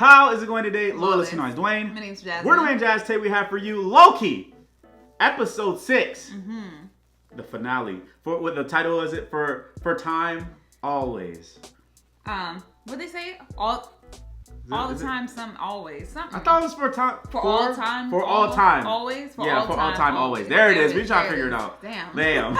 How is it going today? Loyal listeners, Dwayne. My name's Jazz. We're Dwayne Jazz. Today we have for you Loki, episode 6, the finale. What the title is it? For time always. What they say? All the time, some always. Something. I thought it was for time. For all time. For all time. Always. For all time, always. There it is. We trying to figure it out. Damn.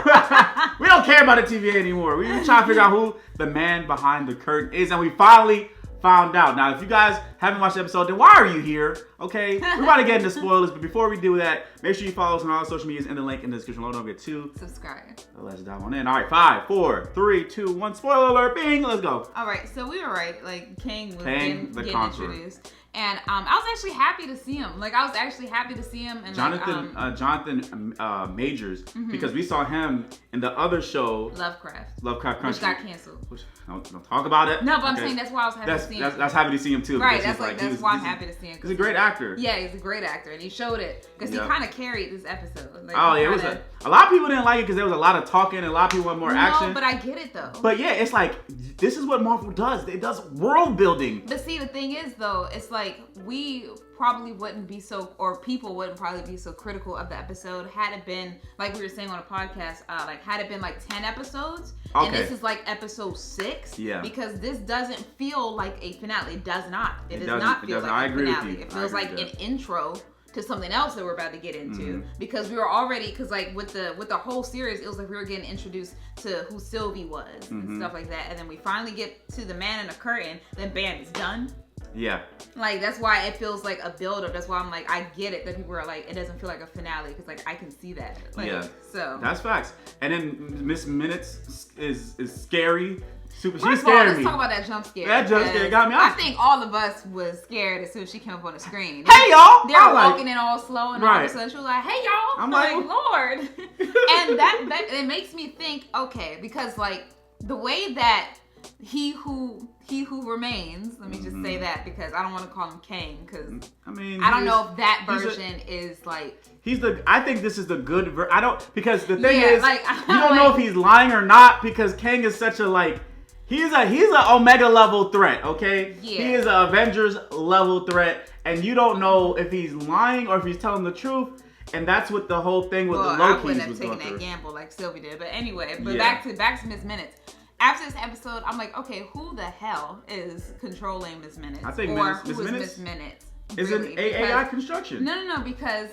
We don't care about the TVA anymore. We trying to figure out who the man behind the curtain is, and we finally found out. Now, if you guys haven't watched the episode, then why are you here? Okay, we're about to get into spoilers, but before we do that, make sure you follow us on all social medias in the link in the description below. Don't forget to subscribe. Let's dive on in. All right, 5, 4, 3, 2, 1. Spoiler alert! Bing. Let's go. All right, so we were right. Like Kang was getting introduced, and I was actually happy to see him. Like I was actually happy to see him. And Jonathan Majors, because we saw him in the other show, Lovecraft Country, which got canceled. Don't talk about it. No, but I'm saying that's why I was happy to see him. That's happy to see him too. Right, that's why I'm happy to see him. He's a great actor. Yeah, he's a great actor, and he showed it because he kind of carried this episode. Like, it was a lot of people didn't like it because there was a lot of talking and a lot of people want more action. No, but I get it though. But yeah, it's like this is what Marvel does. It does world building. But see, the thing is though, it's like we probably wouldn't be so, or people wouldn't probably be so critical of the episode had it been like we were saying on a podcast, like had it been like 10 episodes, and this is like episode 6. Yeah. Because this doesn't feel like a finale. It does not. It does not feel like a finale. It feels like an intro to something else that we're about to get into, because we were already, because like with the whole series, it was like we were getting introduced to who Sylvie was and stuff like that, and then we finally get to the man in the curtain, then bam, it's done. Yeah. Like that's why it feels like a build-up. That's why I'm like, I get it that people are like, it doesn't feel like a finale, because like I can see that. Like, yeah. So that's facts. And then Miss Minutes is scary. She's scared me. Let's talk about that jump scare. That jump scare got me. I think all of us was scared as soon as she came up on the screen. Hey y'all! They were walking in all slow, and all of a sudden she was like, "Hey y'all!" I'm like, Lord. And that it makes me think, okay, because like the way that he who remains. Let me just say that, because I don't want to call him Kang, because I don't know if that version is like. I think this is the good I don't, because the thing is, like, you don't know if he's lying or not, because Kang is such a like. He's a Omega level threat, okay? Yeah. He is an Avengers level threat, and you don't know if he's lying or if he's telling the truth, and that's what the whole thing with the Lokis was going through. I wouldn't have taken that gamble like Sylvie did, but anyway. But back to Miss Minutes. After this episode, I'm like, okay, who the hell is controlling Miss Minutes? I think Miss Minutes is an AI construction. No, because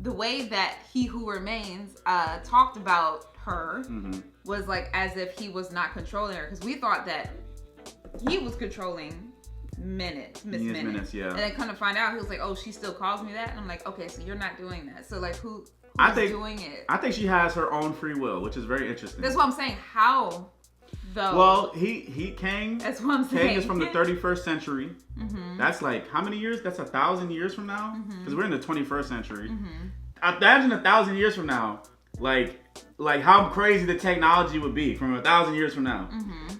the way that He Who Remains talked about her was like as if he was not controlling her, because we thought that he was controlling Miss Minutes. Yeah. And then kind of find out, he was like, oh, she still calls me that, and I'm like, okay, so you're not doing that. So like, who's doing it? I think she has her own free will, which is very interesting. That's what I'm saying. How? Though. Well, Kang. That's what I'm saying. Kang is from the 31st century. That's like how many years? That's 1,000 years from now. Because we're in the 21st century. Imagine 1,000 years from now, like how crazy the technology would be from 1,000 years from now.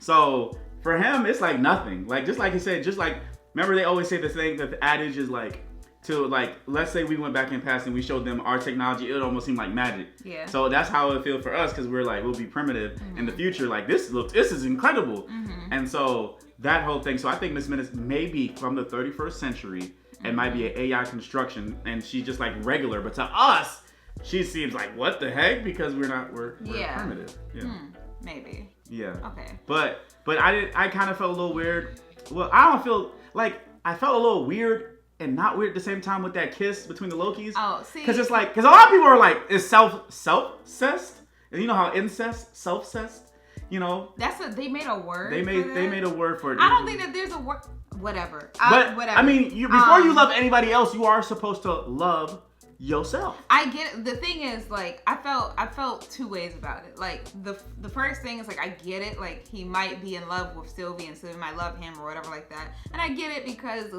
So for him, it's like nothing. Like just like he said, just like remember they always say the thing that the adage is like. To like, let's say we went back in past and we showed them our technology, it would almost seem like magic. Yeah. So that's how it feels for us, because we're like, we'll be primitive in the future. Like this is incredible. And so that whole thing. So I think Miss Minutes may be from the 31st century and might be an AI construction, and she's just like regular. But to us, she seems like what the heck, because we're primitive. Yeah. Maybe. Yeah. Okay. But I kind of felt a little weird. Well, I don't feel like I felt a little weird. And not weird at the same time with that kiss between the Lokis. Oh, see. Because it's like, because a lot of people are like, is self-cessed? And you know how incest, self-cessed, you know? They made a word. They made a word for it. I don't think that there's a word. Whatever. But whatever. I mean, before you love anybody else, you are supposed to love yourself. I get it. The thing is, like, I felt two ways about it. Like the first thing is like, I get it. Like he might be in love with Sylvie and Sylvie might love him or whatever like that. And I get it because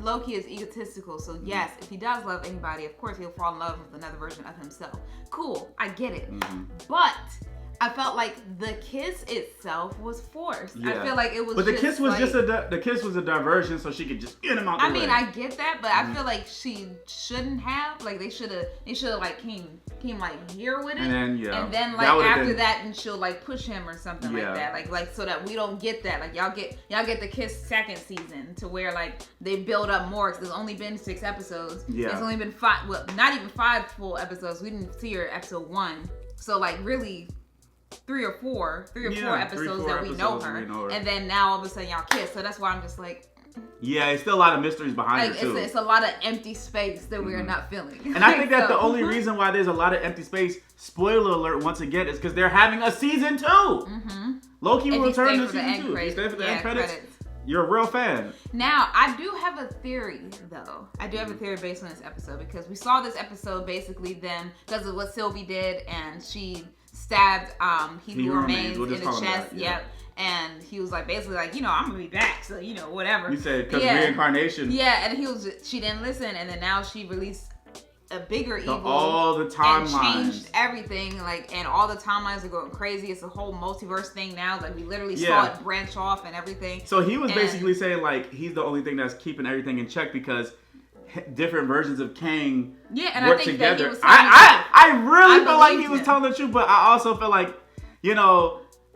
Loki is egotistical. So yes, if he does love anybody, of course he'll fall in love with another version of himself. Cool. I get it. But I felt like the kiss itself was forced. Yeah. I feel like it was. But the kiss was like, just the kiss was a diversion, so she could just get him out. I mean, I get that, but I feel like she shouldn't have. Like they should have like came like here with it, and then like after that, and she'll like push him or something like that, like so that we don't get that. Like y'all get the kiss second season to where like they build up more. Cause there's only been 6 episodes. Yeah. There's only been 5. Well, not even 5 full episodes. We didn't see her episode 1. So like really. 3 or 4 episodes that we know her, and then now all of a sudden y'all kiss. So that's why I'm just like, yeah, it's still a lot of mysteries behind like, it too. It's a lot of empty space that we are not filling. And I think that the only reason why there's a lot of empty space, spoiler alert once again, is because they're having a season 2. Loki will return to season 2. If you stay for the end credits, you're a real fan. Now, I do have a theory, though. I do have a theory based on this episode, because we saw this episode basically then because of what Sylvie did, and she stabbed He Who Remains in the chest. Yep. And he was like, basically like, I'm gonna be back, so whatever. You said because reincarnation. Yeah, and she didn't listen, and then now she released a bigger evil. All the timelines. And changed everything, like, and all the timelines are going crazy. It's a whole multiverse thing now. Like, we literally saw it branch off and everything. So he was basically saying, like, he's the only thing that's keeping everything in check because different versions of Kang work together. That he was I really feel like he was telling the truth, but I also feel like,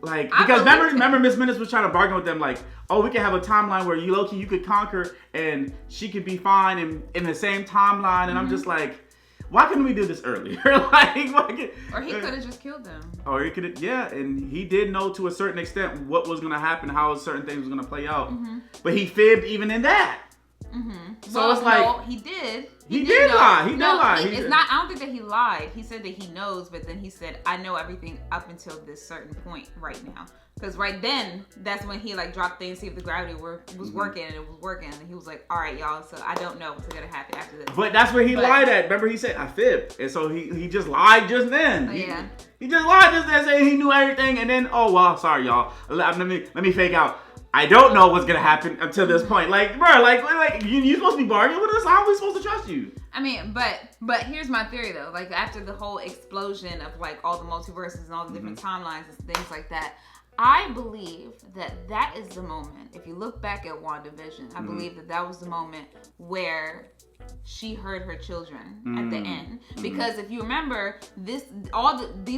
like, because remember Miss Minutes was trying to bargain with them, like, oh, we can have a timeline where Loki, you could conquer and she could be fine in the same timeline. And I'm just like, why couldn't we do this earlier? Or he could have just killed them. Or he could have, and he did know to a certain extent what was going to happen, how certain things was going to play out. But he fibbed even in that. So it's like, no, he did. He did lie. He did lie. It's not. I don't think that he lied. He said that he knows, but then he said, "I know everything up until this certain point right now." Because right then, that's when he like dropped things, see if the gravity was working, and it was working. And he was like, "All right, y'all. So I don't know what's gonna happen after this." But that's where he lied at. Remember, he said, "I fibbed," and so he just lied just then. He just lied just then, saying he knew everything, and then sorry, y'all. Let me fake out. I don't know what's gonna happen until this point. Like, bro, like you supposed to be bargaining with us? How are we supposed to trust you? I mean, but here's my theory though. Like after the whole explosion of like all the multiverses and all the different timelines and things like that, I believe that is the moment. If you look back at WandaVision, I believe that was the moment where she heard her children at the end. Because if you remember, these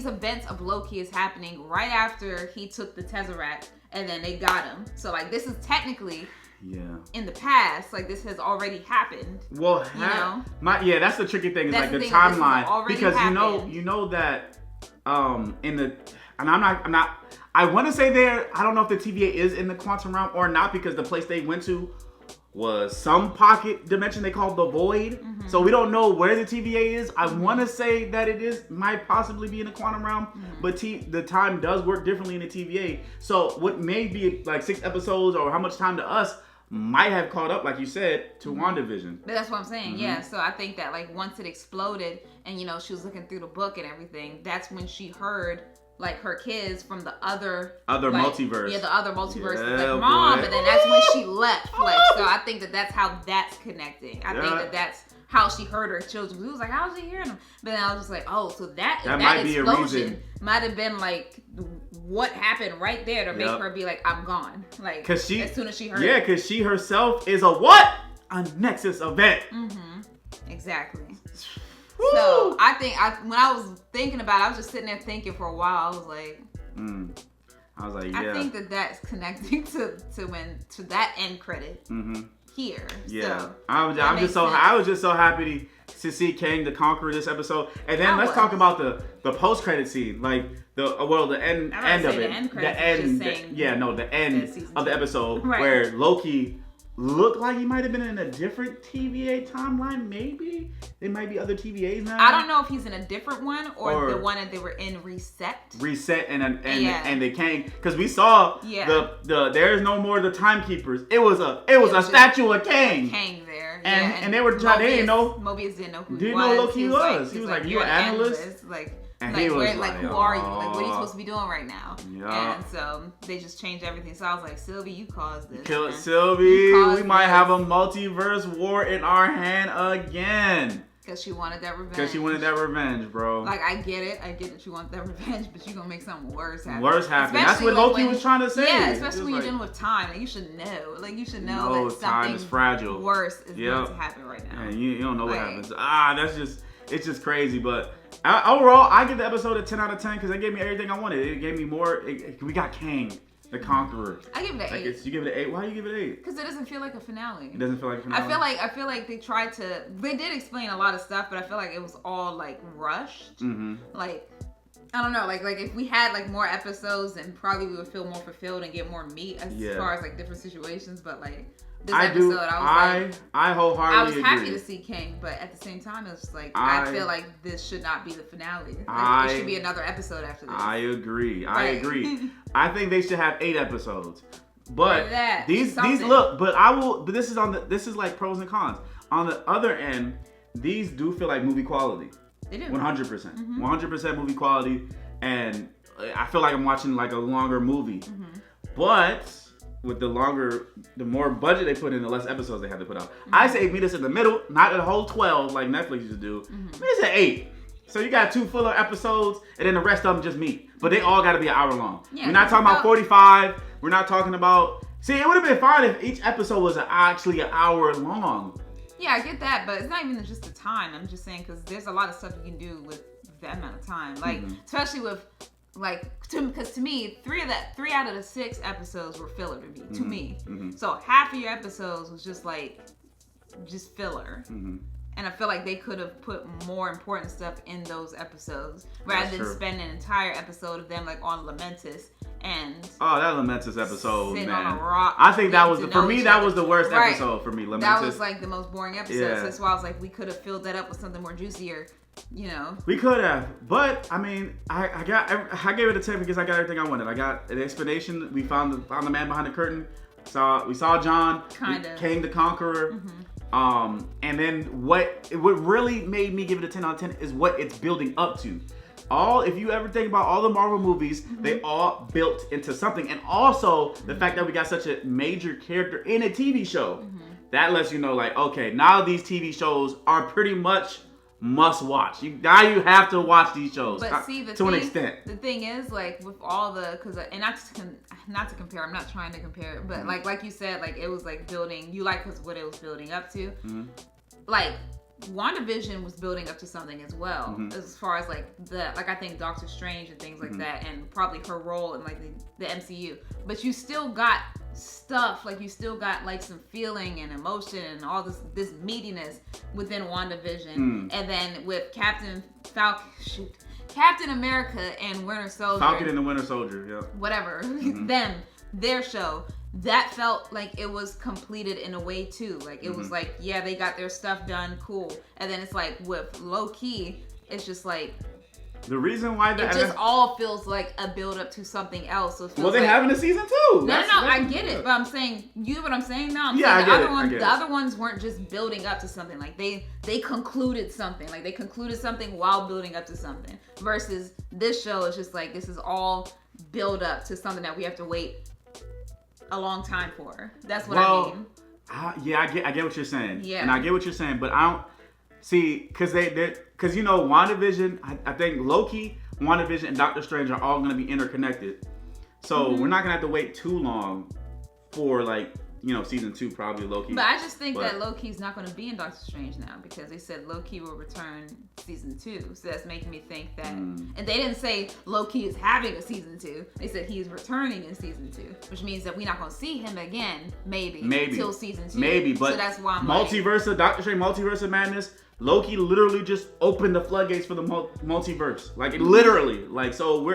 events of Loki is happening right after he took the Tesseract. And then they got him. So like this is technically in the past. Like this has already happened. Well, that's the tricky thing. Is like the timeline because happened. you know that I want to say I don't know if the TVA is in the quantum realm or not because the place they went to was some pocket dimension they called the Void. So we don't know where the TVA is. I want to say that might possibly be in the quantum realm, but the time does work differently in the TVA. So what may be like 6 episodes or how much time to us might have caught up, like you said, to WandaVision. But that's what I'm saying. Yeah. So I think that like once it exploded and she was looking through the book and everything, that's when she heard like her kids from the other multiverse. Yeah, the other multiverse. Like, Mom, and then that's when she left. Like, so I think that's how that's connecting. I think that's how she heard her children. We was like, how was she hearing them? But then I was just like, oh, so that might explosion might have been like what happened right there to make her be like, I'm gone. Like, as soon as she heard it. Because she herself is a Nexus event. Exactly. Woo! So I think when I was thinking about it, I was just sitting there thinking for a while. I was like, I think that's connecting to that end credit here. Yeah, so, I was just so happy to see Kang the Conqueror this episode. And then let's talk about the post credit scene, like the end of it. The end of the episode where Loki looked like he might have been in a different TVA timeline. Maybe there might be other TVAs now. I don't know if he's in a different one or the one that they were in Reset and they came because we saw the there's no more the timekeepers. It was a statue of Kang. Kang there, and they were trying. They didn't know. Mobius didn't know who he was. Didn't know Loki he was. He was like, "You an analyst?" And he was who are you? Like, what are you supposed to be doing right now? Yeah. And so they just changed everything. So I was like, Sylvie, you caused this. Sylvie. We might have a multiverse war in our hand again. Because she wanted that revenge. Because she wanted that revenge, bro. Like, I get it. I get that you want that revenge, but you're going to make something worse happen. Worse happen. That's what Loki was trying to say. Yeah, especially when you're dealing with time. Like, you should know. Like, you should know that time is fragile. Worse is going to happen right now. Yeah, you don't know what happens. It's just crazy. But overall, I give the episode a 10 out of 10 because it gave me everything I wanted. It gave me more. We got Kang, the Conqueror. I give it an 8. You give it an 8? Why do you give it an 8? Because it doesn't feel like a finale. It doesn't feel like a finale? I feel like they tried to... They did explain a lot of stuff, but I feel like it was all, like, rushed. Mm-hmm. Like... I don't know, like if we had like more episodes, then probably we would feel more fulfilled and get more meat as far as like different situations. But like this episode, I wholeheartedly I was happy agree. to see Kang, but at the same time, it was just like I feel like this should not be the finale. Like, it should be another episode after this. I agree. I think they should have 8 episodes. But these look, but this is like pros and cons. On the other end, these do feel like movie quality. They do. 100%. 100% movie quality, and I feel like I'm watching like a longer movie. But with the more budget they put in, the less episodes they have to put out. I say meet us in the middle, not the whole 12 like Netflix used to do. Meet us at 8. So you got 2 fuller episodes, and then the rest of them just meet. But they all got to be an hour long. Yeah, we're not talking about 45. We're not talking about... See, it would have been fine if each episode was actually an hour long. Yeah, I get that, but it's not even just the time. I'm just saying because there's a lot of stuff you can do with that amount of time. Like, especially with, like, because to me, 3 out of the 6 episodes were filler to me. So half of your episodes was just filler. And I feel like they could have put more important stuff in those episodes rather than spend an entire episode of them like on Lamentus and that Lamentus episode, man. On a rock. I think that was that was the worst episode for me. Lamentus. That was like the most boring episode. Yeah. So that's why I was like, we could have filled that up with something more juicier. You know, we could have, but I mean, I gave it a 10 because I got everything I wanted. I got an explanation. We found the man behind the curtain. We saw John, Kang the Conqueror. And then what really made me give it a 10 out of 10 is what it's building up to. If you ever think about all the Marvel movies, they all built into something. And also the fact that we got such a major character in a TV show, that lets you know, like, okay, now these TV shows are pretty much must watch. Now you have to watch these shows. But see, an extent. The thing is, like, with all and not to compare. I'm not trying to compare, but like you said, like it was like building. You like what it was building up to. Like WandaVision was building up to something as well, as far as like I think Doctor Strange and things like that, and probably her role in like the MCU. But you still got stuff, like you still got like some feeling and emotion and all this meatiness within WandaVision. And then with Captain America and Winter Soldier. Falcon and the Winter Soldier, yeah. Whatever. Their show. That felt like it was completed in a way too. Like it was like, yeah, they got their stuff done, cool. And then it's like with Loki, it's just like the reason why it just all feels like a build up to something else. So they're having a season 2. No, I get it, but I'm saying what I'm saying now. I'm saying the other ones weren't just building up to something. Like they concluded something. Like they concluded something while building up to something. Versus this show is just like this is all build up to something that we have to wait a long time for. That's what I mean. I get what you're saying. Yeah. And I get what you're saying, but I don't see because because WandaVision, I think Loki, WandaVision, and Doctor Strange are all going to be interconnected. So we're not going to have to wait too long for season 2, probably Loki. But I just think that Loki's not going to be in Doctor Strange now because they said Loki will return season 2. So that's making me think that. And they didn't say Loki is having a season 2. They said he's returning in season 2, which means that we're not going to see him again, maybe till season 2. Maybe, but so that's why I'm Doctor Strange, Multiverse of Madness. Loki literally just opened the floodgates for the multiverse. Like literally, like so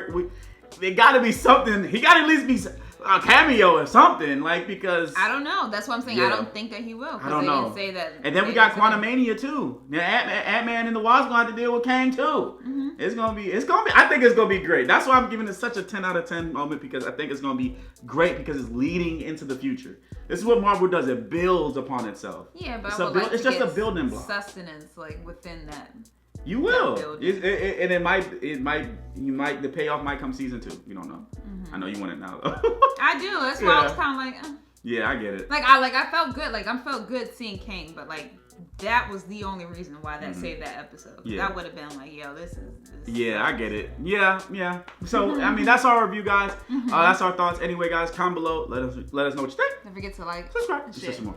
there got to be something. He got to at least be a cameo or something, like because I don't know. That's what I'm saying. Yeah. I don't think that he will. I don't know. Didn't say that. And then we got Quantumania too. Now Ant-Man and the Wasp gonna have to deal with Kang too. It's gonna be. I think it's gonna be great. That's why I'm giving it such a 10 out of 10 moment because I think it's gonna be great because it's leading into the future. This is what Marvel does. It builds upon itself. Yeah, but it's just a building block. Sustenance, like within that. You will, and the payoff might come season 2. You don't know. I know you want it now though. I do. That's why I was kind of like. Yeah, I get it. I felt good. I felt good seeing Kang, but that was the only reason why that saved that episode. Yeah. That would have been yo, this is. Yeah, I get it. Yeah. So I mean, that's our review, guys. That's our thoughts. Anyway, guys, comment below. Let us know what you think. Don't forget to subscribe. Just some more.